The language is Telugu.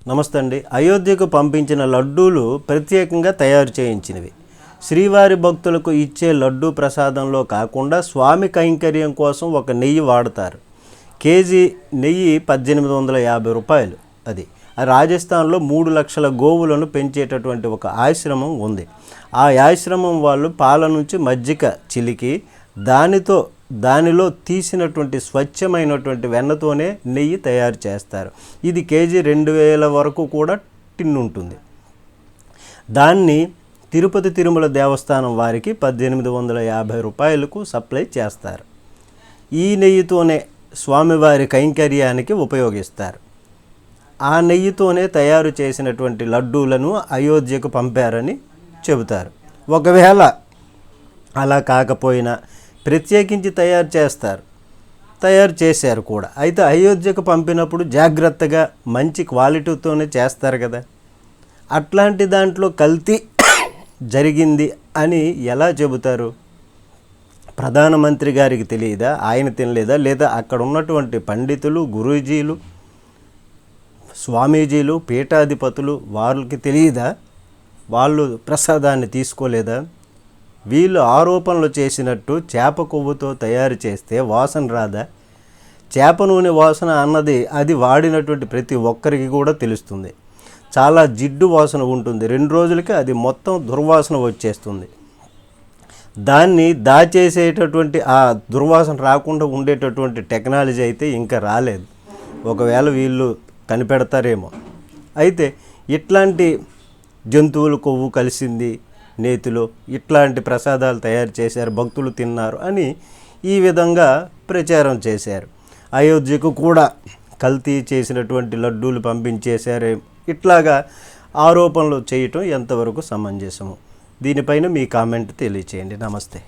నమస్తే అండి. అయోధ్యకు పంపించిన లడ్డూలు ప్రత్యేకంగా తయారు చేయించినవి. శ్రీవారి భక్తులకు ఇచ్చే లడ్డూ ప్రసాదంలో కాకుండా స్వామి కైంకర్యం కోసం ఒక నెయ్యి వాడతారు. కేజీ నెయ్యి 1850 రూపాయలు. అది రాజస్థాన్లో 3 లక్షల గోవులను పెంచేటటువంటి ఒక ఆశ్రమం ఉంది. ఆ ఆశ్రమం వాళ్ళు పాల నుంచి మజ్జిగ చిలికి దానిలో తీసినటువంటి స్వచ్ఛమైనటువంటి వెన్నతోనే నెయ్యి తయారు చేస్తారు. ఇది కేజీ 2000 వరకు కూడా టిన్ ఉంటుంది. దాన్ని తిరుపతి తిరుమల దేవస్థానం వారికి 1850 రూపాయలకు సప్లై చేస్తారు. ఈ నెయ్యితోనే స్వామివారి కైంకర్యానికి ఉపయోగిస్తారు. ఆ నెయ్యితోనే తయారు చేసినటువంటి లడ్డూలను అయోధ్యకు పంపారని చెబుతారు. ఒకవేళ అలా కాకపోయినా ప్రత్యేకించి తయారు చేశారు కూడా. అయితే అయోధ్యకు పంపినప్పుడు జాగ్రత్తగా మంచి క్వాలిటీతోనే చేస్తారు కదా. అట్లాంటి దాంట్లో కల్తీ జరిగింది అని ఎలా చెబుతారు? ప్రధానమంత్రి గారికి తెలియదా? ఆయన తినలేదా? లేదా అక్కడ ఉన్నటువంటి పండితులు, గురూజీలు, స్వామీజీలు, పీఠాధిపతులు వాళ్ళకి తెలియదా? వాళ్ళు ప్రసాదాన్ని తీసుకోలేదా? వీళ్ళు ఆరోపణలు చేసినట్టు చేప కొవ్వుతో తయారు చేస్తే వాసన రాదా? చేప నూనె వాసన అన్నది అది వాడినటువంటి ప్రతి ఒక్కరికి కూడా తెలుస్తుంది. చాలా జిడ్డు వాసన ఉంటుంది. 2 రోజులకి అది మొత్తం దుర్వాసన వచ్చేస్తుంది. దాన్ని దాచేసేటటువంటి ఆ దుర్వాసన రాకుండా ఉండేటటువంటి టెక్నాలజీ అయితే ఇంకా రాలేదు. ఒకవేళ వీళ్ళు కనిపెడతారేమో. అయితే ఇట్లాంటి జంతువుల కొవ్వు కలిసింది నేతిలో, ఇట్లాంటి ప్రసాదాలు తయారు చేశారు, భక్తులు తిన్నారు అని ఈ విధంగా ప్రచారం చేశారు. అయోధ్యకు కూడా కల్తీ చేసినటువంటి లడ్డూలు పంపించేశారే, ఇట్లాగా ఆరోపణలు చేయటం ఎంతవరకు సమంజసము? దీనిపైన మీ కామెంట్ తెలియచేయండి. నమస్తే.